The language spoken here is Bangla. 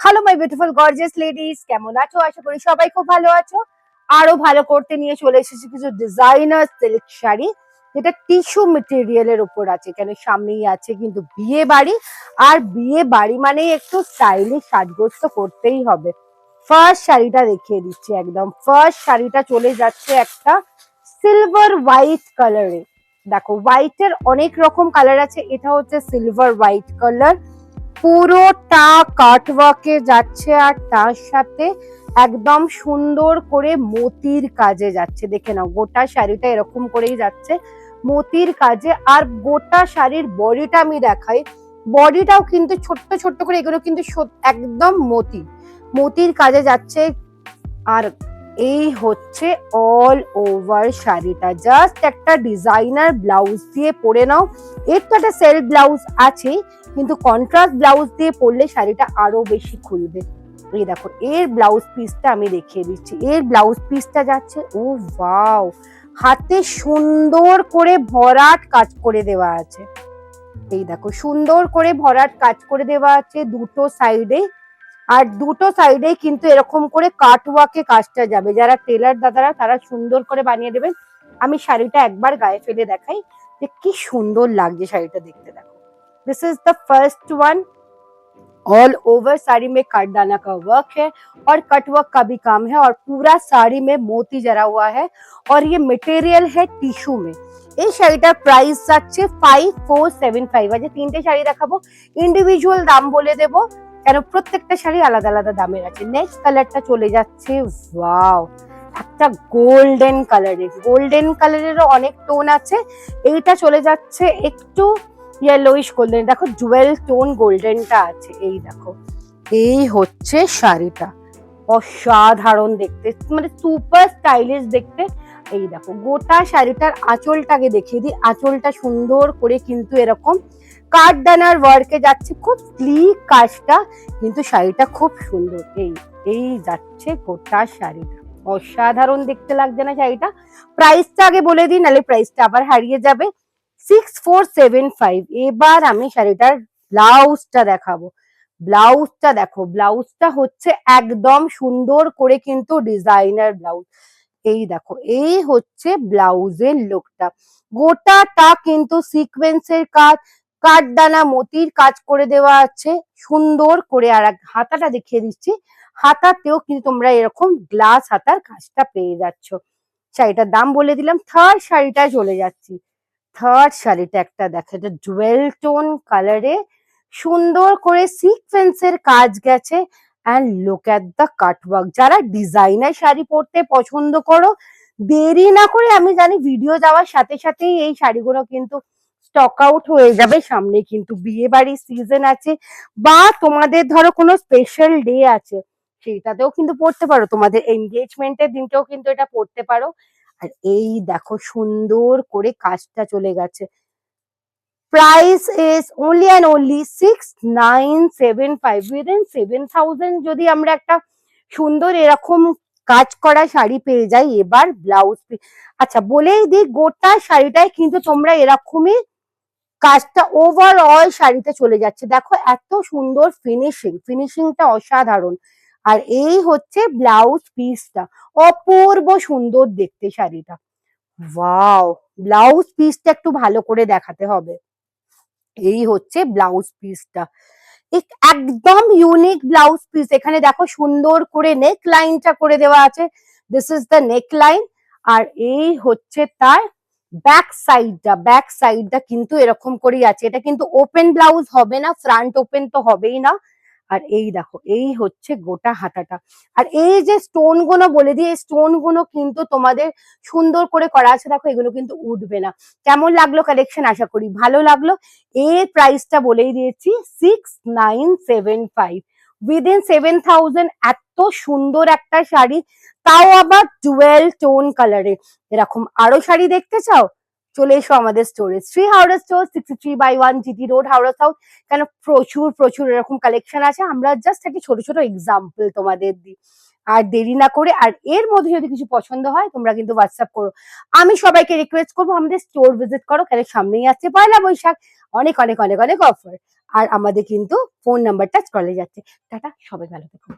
Hello my beautiful gorgeous ladies, কেমন আছো? আশা করি সবাই খুব ভালো আছো। আরো ভালো করতে নিয়ে চলে এসেছি কিছু ডিজাইনার সিল্ক শাড়ি, যেটা টিস্যু মেটেরিয়ালের উপর আছে। কেন সামনেই আছে কিন্তু বিয়ে বাড়ি, আর বিয়ে বাড়ি মানে একটু স্টাইলিশ সাজগোজ তো করতেই হবে। ফার্স্ট শাড়িটা দেখিয়ে দিচ্ছি। একদম ফার্স্ট শাড়িটা চলে যাচ্ছে একটা সিলভার হোয়াইট কালারে। দেখো, হোয়াইটের অনেক রকম কালার আছে, এটা হচ্ছে সিলভার হোয়াইট কালার। পুরোটা কাটওয়ার্কে যাচ্ছে, আর তার সাথে একদম সুন্দর করে মতির কাজে যাচ্ছে। দেখে নাও, গোটা শাড়িটা এরকম করেই যাচ্ছে মতির কাজে। আর গোটা শাড়ির বডিটা আমি দেখাই, বডিটাও কিন্তু ছোট্ট ছোট্ট করে, এগুলো কিন্তু একদম মতির কাজে যাচ্ছে। আর এই হচ্ছে অল ওভার শাড়িটা। জাস্ট একটা ডিজাইনার ব্লাউজ দিয়ে পরে নাও। এর তো একটা সেলফ ব্লাউজ আছে, কিন্তু কন্ট্রাস্ট ব্লাউজ দিয়ে পরলে শাড়িটা আরো বেশি খুলবে। এই দেখো, এর ব্লাউজ পিসটা আমি দেখিয়ে দিচ্ছি। এর ব্লাউজ পিসটা যাচ্ছে, ও ওয়াও, হাতে সুন্দর করে ভরাট কাজ করে দেওয়া আছে। এই দেখো, সুন্দর করে ভরাট কাজ করে দেওয়া আছে দুটো সাইডে। আর দুটো সাইডে কিন্তু এরকম করে কাটওয়ার্কে কাজটা যাবে। যারা টেলার দাদারা, তারা সুন্দর করে বানিয়ে দেবেন। আমি শাড়িটা একবার গায়ে ফেলে দেখাই যে কি সুন্দর লাগছে শাড়িটা দেখতে। দেখো, this is the first one. All over sari में कटदाना का वर्क है और कट वर्क का भी काम है, और पूरा साड़ी में मोती जरा हुआ है, और ये मटेरियल है टिश्यू में। এই শাড়িটার প্রাইস যাচ্ছে 5475। আজ তিনটে শাড়ি দেখাবো, ইন্ডিভিজুয়াল দাম বলে দেবো, কেন প্রত্যেকটা শাড়ি আলাদা আলাদা দামের আছে। নেক্সট কালারটা চলে যাচ্ছে, ওয়াও, একটা গোল্ডেন কালারের। গোল্ডেন কালারেরও অনেক টোন আছে। এইটা চলে যাচ্ছে একটু ইয়েলোইশ গোল্ডেন। দেখো, জুয়েল টোন গোল্ডেনটা আছে। এই দেখো, এই হচ্ছে শাড়িটা। অসাধারণ দেখতে, মানে সুপার স্টাইলিশ দেখতে। এই দেখো, গোটা শাড়িটার আঁচলটাকে দেখিয়ে দিই। আঁচলটা সুন্দর করে কিন্তু এরকম কাঠদানার ওয়ার্কে যাচ্ছে, খুব স্লিক কাজটা, কিন্তু শাড়িটা খুব সুন্দর। এই যাচ্ছে গোটা শাড়িটা। অসাধারণ দেখতে লাগছে না শাড়িটা? প্রাইসটা আগে বলে দিই, নাহলে প্রাইসটা আবার হারিয়ে যাবে। 6475। এবার আমি শাড়িটার ব্লাউজটা দেখাবো। ব্লাউজটা দেখো, ব্লাউজটা হচ্ছে একদম সুন্দর করে কিন্তু ডিজাইনার ব্লাউজ। এই দেখো, এই হচ্ছে ব্লাউজের লুকটা। গোটাটা কিন্তু সিকোয়েন্সের কাজ, কাঠদানা মতির কাজ করে দেওয়া আছে সুন্দর করে। আর হাতাটা দেখিয়ে দিচ্ছি, হাতাতেও কিন্তু তোমরা এরকম গ্লাস হাতার কাজটা পেয়ে যাচ্ছ। শাড়িটার দাম বলে দিলাম। থার্ড শাড়িটায় চলে যাচ্ছি। থার্ড শাড়িটা একটা দেখো, এটা জুয়েল টোন কালারে সুন্দর করে সিকোয়েন্সের কাজ গেছে। And look at the cutwork. যারা ডিজাইনার শাড়ি পরতে পছন্দ করো, দেরি না করে, আমি জানি ভিডিও যাওয়ার সাথে সাথেই এই শাড়িগুলো কিন্তু স্টক আউট হয়ে যাবে। সামনে কিন্তু বিয়ে বাড়ির সিজন আছে, বা তোমাদের ধরো কোনো স্পেশাল ডে আছে, সেইটাতেও কিন্তু পড়তে পারো। তোমাদের এনগেজমেন্টের দিনকেও কিন্তু এটা পড়তে পারো। আর এই দেখো, সুন্দর করে কাজটা চলে গেছে। Price is only and only 6975। Within 7000 যদি আমরা একটা সুন্দর এরকম কাজ করা শাড়ি পেয়ে যাই। এবার ব্লাউজ, আচ্ছা বলেই দিই, গোটা শাড়িটায় কিন্তু তোমরা এরকমই কাজটা ওভারঅল শাড়িতে চলে যাচ্ছে। দেখো, এত সুন্দর ফিনিশিংটা অসাধারণ। আর এই হচ্ছে ব্লাউজ পিসটা, অপূর্ব সুন্দর দেখতে শাড়িটা। ওয়াও, ব্লাউজ পিসটা একটু ভালো করে দেখাতে হবে। এই হচ্ছে ব্লাউজ পিসটা, একদম ইউনিক ব্লাউজ পিস। এখানে দেখো, সুন্দর করে নেক লাইনটা করে দেওয়া আছে। This is the neck line. আর এই হচ্ছে তার ব্যাক সাইডটা কিন্তু এরকম করেই আছে। এটা কিন্তু ওপেন ব্লাউজ হবে না, ফ্রন্ট ওপেন তো হবেই না। আর এই দেখো, এই হচ্ছে গোটা হাতাটা। আর এই যে স্টোন গুলো বলে দিই, এই স্টোন গুলো কিন্তু তোমাদের সুন্দর করে করা আছে। দেখো, এগুলো কিন্তু উঠবে না। কেমন লাগলো কালেকশন? আশা করি ভালো লাগলো। এর প্রাইসটা বলেই দিয়েছি, 6975। উইদিন 7000। এত সুন্দর একটা শাড়ি, তাও আবার জুয়েল টোন কালারে। এরকম আরো শাড়ি দেখতে চাও? চলে এসো আমাদের স্টোরে, Shri Howrah store, 63/1 GT road, Howrah south. কেন প্রচুর প্রচুর এরকম কালেকশন আছে। আমরা জাস্ট একটা ছোট ছোট এক্সাম্পল তোমাদের দিই। আর দেরি না করে, আর এর মধ্যে যদি কিছু পছন্দ হয় তোমরা কিন্তু হোয়াটসঅ্যাপ করো। আমি সবাইকে রিকোয়েস্ট করবো আমাদের স্টোর ভিজিট করো, কেন সামনেই আসছে পয়লা বৈশাখ, অনেক অনেক অনেক অনেক অফার। আর আমাদের কিন্তু ফোন নাম্বারটা স্ক্রলে যাচ্ছে। টাটা, সবাই ভালো থেকো।